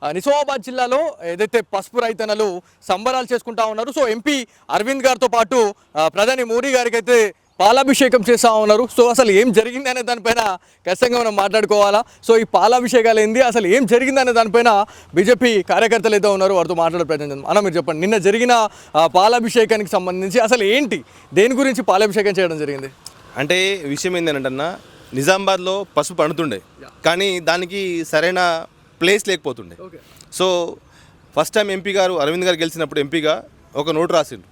నిజామాబాద్ జిల్లాలో ఏదైతే పసుపు రైతన్నలు సంబరాలు చేసుకుంటా ఉన్నారు. సో ఎంపీ అరవింద్ గారితో పాటు ప్రధాని మోడీ గారికి అయితే పాలాభిషేకం చేస్తూ ఉన్నారు. సో అసలు ఏం జరిగింది అనే దానిపైన ఖచ్చితంగా మనం మాట్లాడుకోవాలా. సో ఈ పాలాభిషేకాలు ఏంది, అసలు ఏం జరిగింది అనే దానిపైన బీజేపీ కార్యకర్తలు అయితే ఉన్నారు, వారితో మాట్లాడే ప్రయత్నం చేద్దాం. అన్న, మీరు చెప్పండి, నిన్న జరిగిన పాలాభిషేకానికి సంబంధించి అసలు ఏంటి, దేని గురించి పాలాభిషేకం చేయడం జరిగింది? అంటే విషయం ఏంటంటే, నిజామాబాద్లో పసుపు పండుతుండే, కానీ దానికి సరైన ప్లేస్ లేకపోతుండే. సో ఫస్ట్ టైం ఎంపీ గారు అరవింద్ గారు గెలిచినప్పుడు ఎంపీగా ఒక నోటు రాసిండ్రు,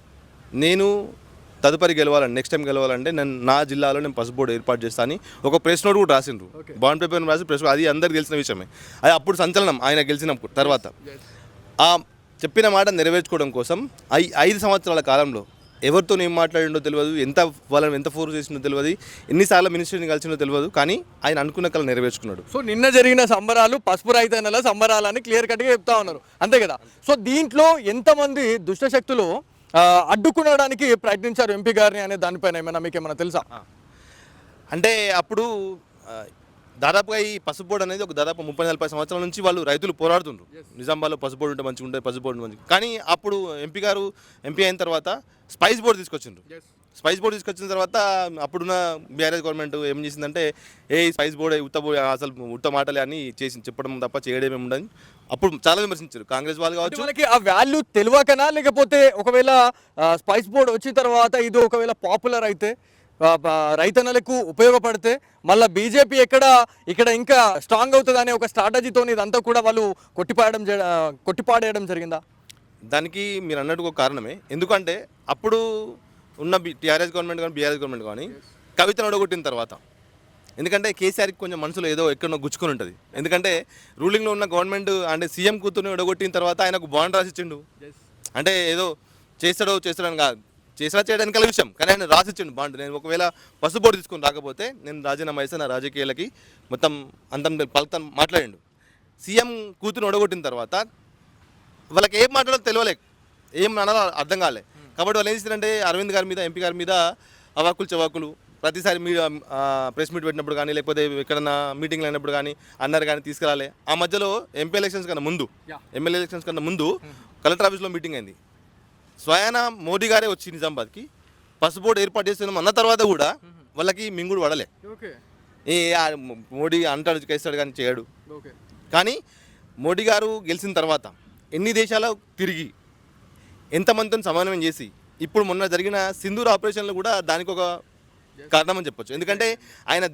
నేను తదుపరి గెలవాలని, నెక్స్ట్ టైం గెలవాలంటే నా జిల్లాలో నేను పసుపు బోర్డు ఏర్పాటు చేస్తాను ఒక ప్రెస్ నోట్ కూడా రాసిండ్రు. బాండ్ పేపర్ రాసి ప్రెస్, అది అందరికి తెలిసిన విషయమే. అది అప్పుడు సంచలనం ఆయన గెలిచినప్పుడు. తర్వాత ఆ చెప్పిన మాట నెరవేర్చుకోవడం కోసం 5 సంవత్సరాల కాలంలో ఎవరితో ఏం మాట్లాడిండో తెలియదు, వాళ్ళని ఎంత ఫోర్స్ చేసిందో తెలియదు, ఎన్నిసార్లు మినిస్టర్ని కలిసిందో తెలియదు, కానీ ఆయన అనుకున్న కళ నెరవేర్చుకున్నాడు. సో నిన్న జరిగిన సంబరాలు పసుపు రైతన్నల సంబరాలని క్లియర్ కట్గా చెప్తా ఉన్నారు, అంతే కదా? సో దీంట్లో ఎంతమంది దుష్టశక్తులు అడ్డుకునడానికి ప్రయత్నించారు ఎంపీ గారిని అనే దానిపైన ఏమైనా మీకు ఏమైనా తెలుసా? అంటే అప్పుడు దాదాపుగా ఈ పసుపు బోర్డు అనేది ఒక దాదాపు 30-40 సంవత్సరాల నుంచి వాళ్ళు రైతులు పోరాడుతుండ్రు, నిజామాబాద్లో పసుపు బోర్డు ఉంటే మంచిగా ఉంటుంది, పసుపు బోర్డు మంచిగా. కానీ అప్పుడు ఎంపీ అయిన తర్వాత స్పైస్ బోర్డు తీసుకొచ్చిండ్రు. స్పైస్ బోర్డు తీసుకొచ్చిన తర్వాత అప్పుడున్న బీఆర్ఎస్ గవర్నమెంట్ ఏం చేసిందంటే, స్పైస్ బోర్డు అసలు ఉత్త మాటలే అని చెప్పడం తప్ప చేయడమే ఉండని అప్పుడు చాలా విమర్శించారు కాంగ్రెస్ వాళ్ళు కావచ్చు. మనకి ఆ వాల్యూ తెలియకనా, లేకపోతే ఒకవేళ స్పైస్ బోర్డు వచ్చిన తర్వాత ఇది ఒకవేళ పాపులర్ అయితే రైతన్నలకు ఉపయోగపడితే మళ్ళీ బీజేపీ ఇక్కడ ఇంకా స్ట్రాంగ్ అవుతుంది అనే ఒక స్ట్రాటజీతో ఇదంతా కూడా వాళ్ళు కొట్టిపాడేయడం జరిగిందా? దానికి మీరు అన్నట్టు ఒక కారణమే. ఎందుకంటే అప్పుడు ఉన్న టీఆర్ఎస్ గవర్నమెంట్ కానీ బీఆర్ఎస్ గవర్నమెంట్ కానీ కవితను ఓడగొట్టిన తర్వాత, ఎందుకంటే కేసీఆర్కి కొంచెం మనసులో ఏదో ఎక్కడో గుచ్చుకొని ఉంటుంది. ఎందుకంటే రూలింగ్లో ఉన్న గవర్నమెంట్ అంటే సీఎం కూతురుని ఓడగొట్టిన తర్వాత ఆయనకు బాండ్ రాసిచ్చిండు. అంటే ఏదో చేస్తాడని కాదు, చేయడానికి కల విషయం, కానీ ఆయన రాసిచ్చిండు బాండ్. నేను ఒకవేళ పసుపు బోర్డు తీసుకొని రాకపోతే నేను రాజీనామా చేస్తే నా రాజకీయాలకి మొత్తం అంతం పలుకుతాను మాట్లాడిండు. సీఎం కూతురుని ఓడగొట్టిన తర్వాత వాళ్ళకి ఏం మాట్లాడో తెలియలే, ఏం అనాలో అర్థం కాలే. కాబట్టి వాళ్ళు ఏం చేస్తారంటే అరవింద్ గారి మీద, ఎంపీ గారి మీద అవాకులు చవాకులు ప్రతిసారి మీరు ప్రెస్ మీట్ పెట్టినప్పుడు కానీ, లేకపోతే ఎక్కడన్నా మీటింగ్లు అయినప్పుడు కానీ అన్నారు కానీ తీసుకురాలే. ఆ మధ్యలో ఎంపీ ఎలక్షన్స్ కన్నా ముందు, ఎమ్మెల్యే ఎలక్షన్స్ కన్నా ముందు కలెక్టర్ ఆఫీస్లో మీటింగ్ అయింది. స్వయాన మోడీ గారే వచ్చి నిజామాబాద్కి పసుపు బోర్డు ఏర్పాటు చేస్తున్నాం అన్న తర్వాత కూడా వాళ్ళకి మింగుడు పడలే. మోడీ అంటాడు చేస్తాడు కానీ చేయడు. కానీ మోడీ గారు గెలిచిన తర్వాత ఎన్ని దేశాలు తిరిగి ఎంతమందితో సమన్వయం చేసి ఇప్పుడు మొన్న జరిగిన సింధూర్ ఆపరేషన్లు కూడా దానికి ఒక కారణం అని చెప్పొచ్చు. ఎందుకంటే ఆయన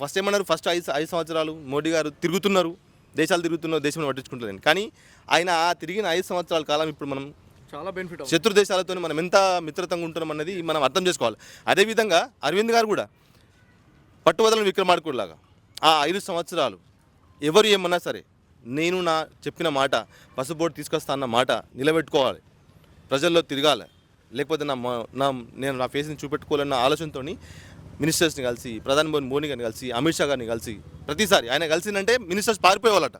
ఫస్ట్ ఏమన్నారు, ఫస్ట్ 5 సంవత్సరాలు మోడీ గారు తిరుగుతున్నారు, దేశాలు తిరుగుతున్నారు, దేశం పట్టించుకుంటున్నారు. కానీ ఆయన తిరిగిన 5 సంవత్సరాల కాలం ఇప్పుడు మనం చాలా బెనిఫిట్, శత్రు దేశాలతో మనం ఎంత మిత్రతంగా ఉంటున్నాం అన్నది మనం అర్థం చేసుకోవాలి. అదేవిధంగా అరవింద్ గారు కూడా పట్టువదలని విక్రమార్కుడిలాగా ఆ 5 సంవత్సరాలు ఎవరు ఏమన్నా సరే నేను చెప్పిన మాట, పసుపు బోర్డు తీసుకొస్తా అన్న మాట నిలబెట్టుకోవాలి, ప్రజల్లో తిరగాలి, లేకపోతే నేను నా ఫేస్ని చూపెట్టుకోవాలన్న ఆలోచనతో మినిస్టర్స్ని కలిసి, ప్రధాని మోడీ గారిని కలిసి, అమిత్ షా గారిని కలిసి, ప్రతిసారి ఆయన కలిసిందంటే మినిస్టర్స్ పారిపోయేవాళ్ళట.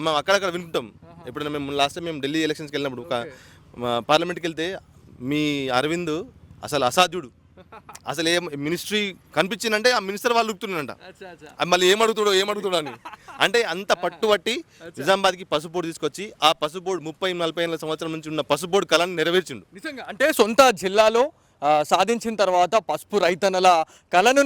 మేము అక్కడక్కడ వింటాం. ఎప్పుడైనా మేము లాస్ట్ టైం మేము ఢిల్లీ ఎలక్షన్స్కి వెళ్ళినప్పుడు పార్లమెంట్కి వెళ్తే మీ అరవింద్ అసలు అసాధ్యుడు, అసలు ఏ మినిస్ట్రీ కనిపించిందంటే ఆ మినిస్టర్ వాళ్ళు ఉడుకుతున్నాడంట, మళ్ళీ ఏమడుగుతాడో అని. అంటే అంత పట్టుబట్టి నిజామాబాద్కి పసుపు బోర్డు తీసుకొచ్చి ఆ పసుపు బోర్డు 30-40 ఏళ్ళ సంవత్సరం నుంచి ఉన్న పసుపు బోర్డు కళను నెరవేర్చిండు. నిజంగా అంటే సొంత జిల్లాలో సాధించిన తర్వాత పసుపు రైతన్నల కళను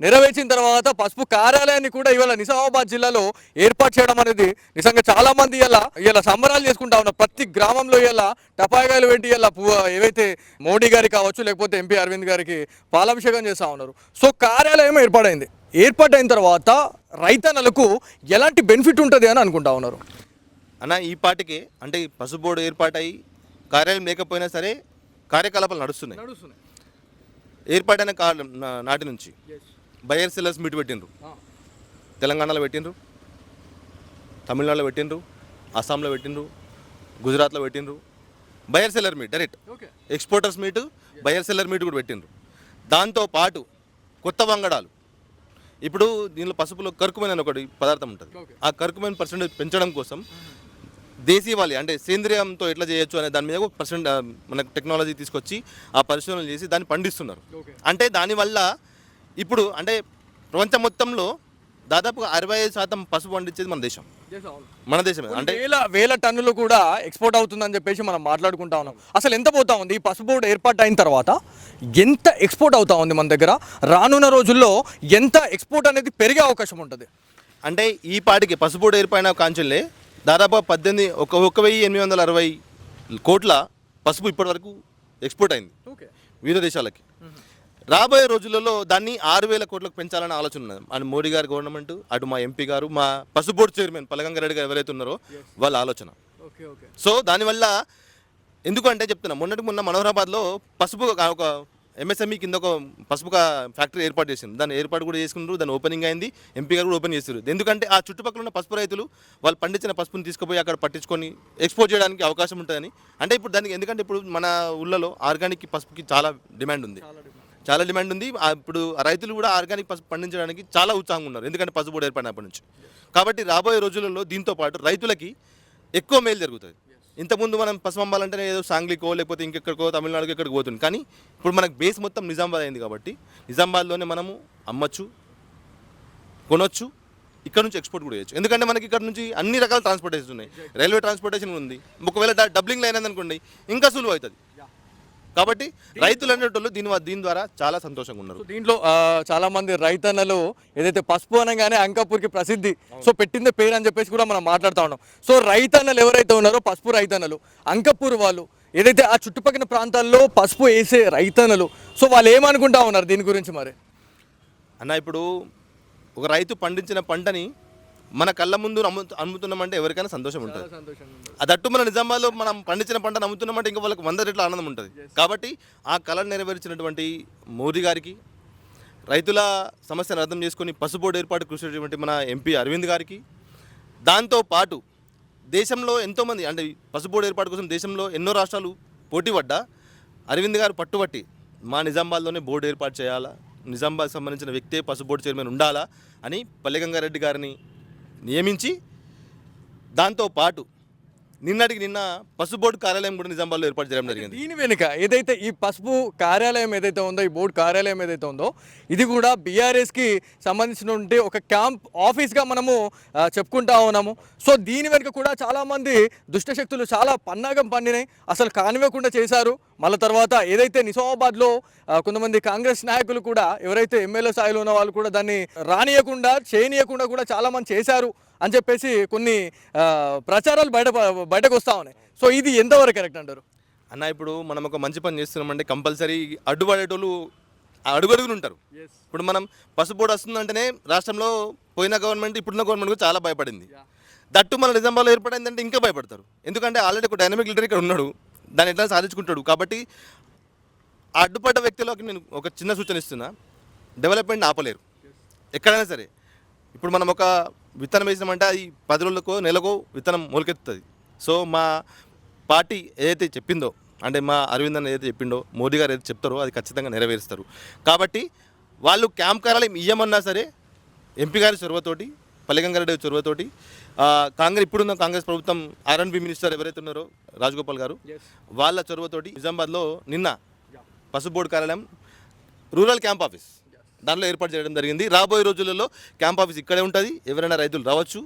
నెరవేర్చిన తర్వాత పసుపు కార్యాలయాన్ని కూడా ఇవాళ నిజామాబాద్ జిల్లాలో ఏర్పాటు చేయడం అనేది నిజంగా చాలా మంది ఇలా సంబరాలు చేసుకుంటా ఉన్నారు. ప్రతి గ్రామంలో ఇలా టపాకాయలు పెట్టి ఏవైతే మోడీ గారికి కావచ్చు, లేకపోతే ఎంపీ అరవింద్ గారికి పాలాభిషేకం చేస్తూ ఉన్నారు. సో కార్యాలయం ఏర్పాటైన తర్వాత రైతన్నలకు ఎలాంటి బెనిఫిట్ ఉంటుంది అని అనుకుంటా ఉన్నారు అన్న. ఈ పాటికి అంటే పసుపు బోర్డు ఏర్పాటై కార్యాలయం లేకపోయినా సరే కార్యకలాపాలు నడుస్తున్నాయి. ఏర్పాటైన నాటి నుంచి బయర్ సెల్లర్స్ మీట్ పెట్టిండ్రు, తెలంగాణలో పెట్టిండ్రు, తమిళనాడులో పెట్టిండ్రు, అస్సాంలో పెట్టిండ్రు, గుజరాత్లో పెట్టిండ్రు. Buyer seller meet direct, exporters meet, buyer seller meet కూడా పెట్టిండ్రు. దాంతోపాటు కొత్త వంగడాలు, ఇప్పుడు దీనిలో పసుపులో కర్కుమెన్ అని ఒకటి పదార్థం ఉంటుంది, ఆ కర్కుమెన్ పర్సెంటేజ్ పెంచడం కోసం దేశీవాలి అంటే సేంద్రియంతో ఎట్లా చేయొచ్చు అనే దాని మీద మనకు టెక్నాలజీ తీసుకొచ్చి ఆ పరిశోధనలు చేసి దాన్ని పండిస్తున్నారు. అంటే దానివల్ల ఇప్పుడు అంటే ప్రపంచం మొత్తంలో దాదాపుగా 65% పసుపు పండించేది మన దేశం. మన దేశమే అంటే వేల వేల టన్నులు కూడా ఎక్స్పోర్ట్ అవుతుందని చెప్పేసి మనం మాట్లాడుకుంటా ఉన్నాం. అసలు ఎంత పోతా ఉంది ఈ పసుపు బోర్డు ఏర్పాటు అయిన తర్వాత, ఎంత ఎక్స్పోర్ట్ అవుతా ఉంది మన దగ్గర, రానున్న రోజుల్లో ఎంత ఎక్స్పోర్ట్ అనేది పెరిగే అవకాశం ఉంటుంది? అంటే ఈ పాటికి పసుపోడు ఏర్పడిన కాంచెల్లే దాదాపు 1,860 కోట్ల పసుపు ఇప్పటి వరకు ఎక్స్పోర్ట్ అయింది ఓకే. వివిధ దేశాలకి. రాబోయే రోజులలో దాన్ని 6,000 కోట్లకు పెంచాలని ఆలోచన ఉన్నది. అటు మోడీ గారి గవర్నమెంట్, అటు మా ఎంపీ గారు, మా పసుపు బోర్డు చైర్మన్ పల్లగంగారెడ్డి గారు ఎవరైతే ఉన్నారో వాళ్ళ ఆలోచన. సో దానివల్ల ఎందుకంటే చెప్తున్నా, మొన్న మనోహరాబాద్లో పసుపు ఒక ఎంఎస్ఎంఈ కింద ఒక పసుపు ఫ్యాక్టరీ ఏర్పాటు చేసింది. దాన్ని ఏర్పాటు కూడా చేసుకున్నారు, దాని ఓపెనింగ్ అయింది, ఎంపీ గారు కూడా ఓపెన్ చేస్తారు. ఎందుకంటే ఆ చుట్టుపక్కల ఉన్న పసుపు రైతులు వాళ్ళు పండించిన పసుపుని తీసుకుపోయి అక్కడ పట్టించుకొని ఎక్స్పోర్ట్ చేయడానికి అవకాశం ఉంటుందని. అంటే ఇప్పుడు దానికి ఎందుకంటే ఇప్పుడు మన ఊళ్ళలో ఆర్గానిక్ పసుపుకి చాలా డిమాండ్ ఉంది. ఇప్పుడు రైతులు కూడా ఆర్గానిక్ పసుపు పండించడానికి చాలా ఉత్సాహంగా ఉన్నారు, ఎందుకంటే పసుపు బోర్డు ఏర్పడినప్పటి నుంచి. కాబట్టి రాబోయే రోజులలో దీంతో పాటు రైతులకి ఎక్కువ మేలు జరుగుతుంది. ఇంతకుముందు మనం పసుపు అమ్మాలంటేనే ఏదో సాంగ్లీకో లేకపోతే ఇంకెక్కడికో తమిళనాడుకో ఎక్కడికి పోతుంది. కానీ ఇప్పుడు మనకు బేస్ మొత్తం నిజామాబాద్ అయింది కాబట్టి నిజామాబాద్లోనే మనము అమ్మచ్చు, కొనొచ్చు, ఇక్కడ నుంచి ఎక్స్పోర్ట్ కూడా చేయొచ్చు. ఎందుకంటే మనకి ఇక్కడ నుంచి అన్ని రకాల ట్రాన్స్పోర్టేషన్ ఉన్నాయి, రైల్వే ట్రాన్స్పోర్టేషన్ ఉంది. ఒకవేళ డబ్లింగ్లో అయినదనుకోండి ఇంకా సులువు అవుతుంది. కాబట్టి రైతులు అనేటోళ్ళు దీని ద్వారా చాలా సంతోషంగా ఉన్నారు. దీంట్లో చాలా మంది రైతన్నలు ఏదైతే పసుపు అనగానే అంకాపూర్కి ప్రసిద్ధి, సో పెట్టిందే పేరు అని చెప్పేసి కూడా మనం మాట్లాడుతూ ఉన్నాం. సో రైతన్నలు ఎవరైతే ఉన్నారో పసుపు రైతన్నలు, అంకాపూర్ వాళ్ళు ఏదైతే ఆ చుట్టుపక్కల ప్రాంతాల్లో పసుపు వేసే రైతన్నలు, సో వాళ్ళు ఏమనుకుంటా ఉన్నారు దీని గురించి మరి? అన్న ఇప్పుడు ఒక రైతు పండించిన పంటని మన కళ్ళ ముందు అమ్ముతున్నామంటే ఎవరికైనా సంతోషం ఉంటుంది. అదట్టు మన నిజామాబాద్లో మనం పండించిన పంటను అమ్ముతున్నామంటే ఇంకా వాళ్ళకి 100 రెట్ల ఆనందం ఉంటుంది. కాబట్టి ఆ కళను నెరవేర్చినటువంటి మోదీ గారికి, రైతుల సమస్యను అర్థం చేసుకొని పసుపు బోర్డు ఏర్పాటు కృషి చేసినటువంటి మన ఎంపీ అరవింద్ గారికి, దాంతో పాటు దేశంలో ఎంతోమంది అంటే పసుపు బోర్డు ఏర్పాటు కోసం దేశంలో ఎన్నో రాష్ట్రాలు పోటీ పడ్డా అరవింద్ గారు పట్టుబట్టి మా నిజామాబాద్లోనే బోర్డు ఏర్పాటు చేయాలా, నిజామాబాద్ సంబంధించిన వ్యక్తే పసుపు బోర్డు చైర్మన్ ఉండాలా అని పల్లెగంగారెడ్డి గారిని నియమించి, దాంతో పాటు నిన్నటికి నిన్న పసుపు బోర్డు కార్యాలయం కూడా నిజామాబాద్లో ఏర్పాటు చేయడం జరిగింది. దీని వెనుక ఏదైతే ఈ పసుపు కార్యాలయం ఏదైతే ఉందో, ఈ బోర్డు కార్యాలయం ఏదైతే ఉందో, ఇది కూడా బీఆర్ఎస్కి సంబంధించినటువంటి ఒక క్యాంప్ ఆఫీస్గా మనము చెప్పుకుంటా ఉన్నాము. సో దీని వెనుక కూడా చాలామంది దుష్టశక్తులు చాలా పన్నాగం పండినాయి, అసలు కానివ్వకుండా చేశారు. మళ్ళీ తర్వాత ఏదైతే నిజామాబాద్లో కొంతమంది కాంగ్రెస్ నాయకులు కూడా ఎవరైతే ఎమ్మెల్యే స్థాయిలో ఉన్న వాళ్ళు కూడా దాన్ని రానియకుండా చేయనీయకుండా కూడా చాలామంది చేశారు అని చెప్పేసి కొన్ని ప్రచారాలు బయటకు వస్తూ ఉన్నాయి. సో ఇది ఎంతవరకు కరెక్ట్ అంటారు అన్న? ఇప్పుడు మనం ఒక మంచి పని చేస్తున్నామంటే కంపల్సరీ అడ్డుపడేటోళ్ళు అడుగడుగులు ఉంటారు. ఇప్పుడు మనం పసుపు బోర్డు వస్తుందంటేనే రాష్ట్రంలో పోయిన గవర్నమెంట్ ఇప్పుడున్న గవర్నమెంట్ చాలా భయపడింది. దట్టు మన నిజామాబాద్లో ఏర్పడిందంటే ఇంకా భయపడతారు. ఎందుకంటే ఆల్రెడీ ఒక డైనమిక్ లీడర్ ఇక్కడ ఉన్నాడు, దాన్ని ఎట్లా సాధించుకుంటాడు. కాబట్టి ఆ అడ్డుపడ్డ వ్యక్తులకి నేను ఒక చిన్న సూచన ఇస్తున్నా, డెవలప్మెంట్ ఆపలేరు ఎక్కడైనా సరే. ఇప్పుడు మనం ఒక విత్తనం వేసినామంటే అది 10 రోజులకో నెలకో విత్తనం మొలకెత్తుతుంది. సో మా పార్టీ ఏదైతే చెప్పిందో, అంటే మా అరవింద్ అన్న ఏదైతే చెప్పిండో, మోదీ గారు ఏదైతే చెప్తారో అది ఖచ్చితంగా నెరవేరుస్తారు. కాబట్టి వాళ్ళు క్యాంప్ కార్యాలయం ఇయ్యమన్నా సరే ఎంపీ గారి చొరవతోటి, పల్లెగంగారెడ్డి చొరవతోటి, ఇప్పుడున్న కాంగ్రెస్ ప్రభుత్వం R&B మినిస్టర్ ఎవరైతే ఉన్నారో రాజగోపాల్ గారు, వాళ్ళ చొరవతోటి నిజామాబాద్లో నిన్న పసుపు బోర్డు కార్యాలయం రూరల్ క్యాంప్ ఆఫీస్ దానిలో ఏర్పాటు చేయడం జరిగింది. రాబోయే రోజులలో క్యాంప్ ఆఫీస్ ఇక్కడే ఉంటుంది, ఎవరైనా రైతులు రావచ్చు,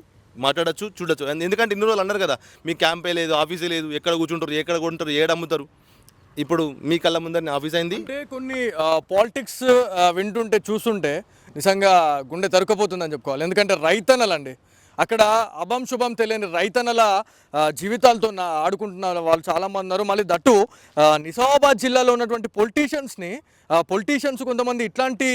మాట్లాడచ్చు, చూడొచ్చు. ఎందుకంటే ఇన్ని రోజులు అన్నారు కదా మీ క్యాంపే లేదు, ఆఫీసే లేదు, ఎక్కడ కూర్చుంటారు, ఎక్కడ కొంటారు, ఏడ అమ్ముతారు. ఇప్పుడు మీ కళ్ళ ముందర ఆఫీస్ అయింది. అంటే కొన్ని పాలిటిక్స్ వింటుంటే చూస్తుంటే నిజంగా గుండె తరుకపోతుందని చెప్పుకోవాలి. ఎందుకంటే రైతన్నలండి, అక్కడ అభం శుభం తెలియని రైతన్నల జీవితాలతో ఆడుకుంటున్న వాళ్ళు చాలామంది ఉన్నారు. మళ్ళీ దట్టు నిజామాబాద్ జిల్లాలో ఉన్నటువంటి పొలిటీషియన్స్ కొంతమంది ఇట్లాంటి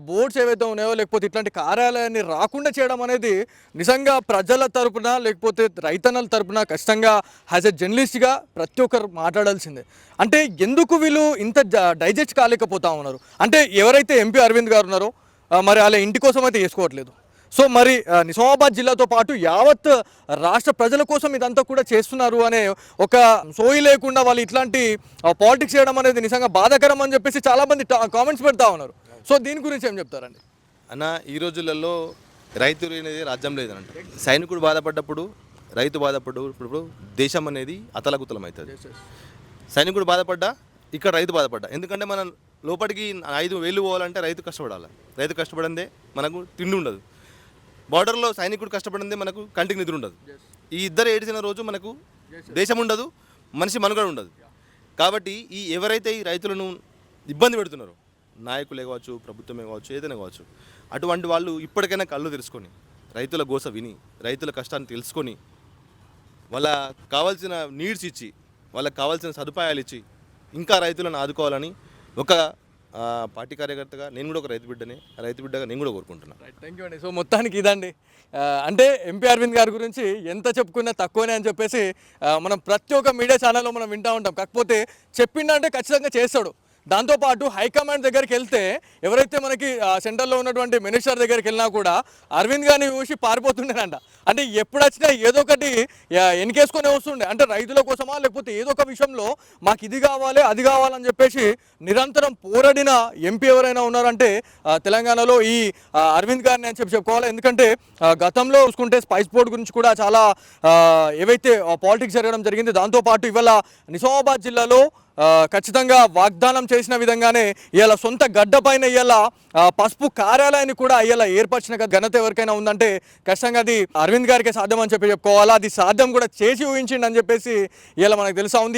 బోర్డ్స్ ఏవైతే ఉన్నాయో లేకపోతే ఇట్లాంటి కార్యాలయాన్ని రాకుండా చేయడం అనేది నిజంగా ప్రజల తరపున లేకపోతే రైతన్నల తరపున ఖచ్చితంగా యాజ్ ఎ జర్నలిస్ట్గా ప్రతి ఒక్కరు మాట్లాడాల్సిందే. అంటే ఎందుకు వీళ్ళు ఇంత డైజెస్ట్ కాలేకపోతా ఉన్నారు? అంటే ఎవరైతే ఎంపీ అరవింద్ గారు ఉన్నారో మరి అలా ఇంటి కోసం అయితే చేసుకోవట్లేదు. సో మరి నిజామాబాద్ జిల్లాతో పాటు యావత్ రాష్ట్ర ప్రజల కోసం ఇదంతా కూడా చేస్తున్నారు అనే ఒక సోయి లేకుండా వాళ్ళు ఇట్లాంటి పాలిటిక్స్ చేయడం అనేది నిజంగా బాధాకరం అని చెప్పేసి చాలామంది కామెంట్స్ పెడతా ఉన్నారు. సో దీని గురించి ఏం చెప్తారండి? అన్న, ఈ రోజులలో రైతు అనేది రాజ్యం లేదనంట. సైనికుడు బాధపడ్డప్పుడు, రైతు బాధపడ్డప్పుడు దేశం అనేది అతలకుతలం అవుతుంది. సైనికుడు బాధపడ్డా, ఇక్కడ రైతు బాధపడ్డా. ఎందుకంటే మనం లోపలికి 5 వేలు పోవాలంటే రైతు కష్టపడాలి. రైతు కష్టపడందే మనకు తిండి ఉండదు. బార్డర్లో సైనికుడు కష్టపడింది మనకు కంటికి నిద్ర ఉండదు. ఈ ఇద్దరు ఏడిచిన రోజు మనకు దేశం ఉండదు, మనిషి మనుగడ ఉండదు. కాబట్టి ఎవరైతే ఈ రైతులను ఇబ్బంది పెడుతున్నారో, నాయకులే కావచ్చు, ప్రభుత్వమే కావచ్చు, ఏదైనా కావచ్చు, అటువంటి వాళ్ళు ఇప్పటికైనా కళ్ళు తెరుచుకొని రైతుల గోస విని, రైతుల కష్టాన్ని తెలుసుకొని, వాళ్ళకి కావాల్సిన నీడ్స్ ఇచ్చి, వాళ్ళకి కావాల్సిన సదుపాయాలు ఇచ్చి ఇంకా రైతులను ఆదుకోవాలని ఒక పార్టీ కార్యకర్తగా నేను కూడా ఒక రైతు బిడ్డగా నేను కూడా కోరుకుంటున్నాను. థ్యాంక్ యూ అండి. సో మొత్తానికి ఇదండి, అంటే ఎంపీ అరవింద్ గారి గురించి ఎంత చెప్పుకున్నా తక్కువనే అని చెప్పేసి మనం ప్రతి ఒక్క మీడియా ఛానల్లో మనం వింటూ ఉంటాం. కాకపోతే చెప్పిండంటే ఖచ్చితంగా చేస్తాడు. దాంతోపాటు హైకమాండ్ దగ్గరికి వెళ్తే ఎవరైతే మనకి సెంటర్లో ఉన్నటువంటి మినిస్టర్ దగ్గరికి వెళ్ళినా కూడా అరవింద్ గారిని చూసి పారిపోతుండేనంట. అంటే ఎప్పుడు వచ్చినా ఏదో ఒకటి ఎన్నికేసుకొని వస్తుండే, అంటే రైతుల కోసమా లేకపోతే ఏదో ఒక విషయంలో మాకు ఇది కావాలి అది కావాలని చెప్పేసి నిరంతరం పోరాడిన ఎంపీ ఎవరైనా ఉన్నారంటే తెలంగాణలో ఈ అరవింద్ గారిని అని చెప్పుకోవాలి. ఎందుకంటే గతంలో చూసుకుంటే స్పైస్ బోర్డ్ గురించి కూడా చాలా ఏవైతే పాలిటిక్స్ జరగడం జరిగింది. దాంతోపాటు ఇవాళ నిజామాబాద్ జిల్లాలో ఖచ్చితంగా వాగ్దానం చేసిన విధంగానే ఇవాళ సొంత గడ్డ పైన ఇవాళ పసుపు కార్యాలయాన్ని కూడా ఇవాళ ఏర్పరిచిన ఘనత ఎవరికైనా ఉందంటే ఖచ్చితంగా అది అరవింద్ గారికి సాధ్యం అని చెప్పుకోవాలా. అది సాధ్యం కూడా చేసి ఊహించిండి అని చెప్పేసి ఇవాళ మనకు తెలుసా ఉంది.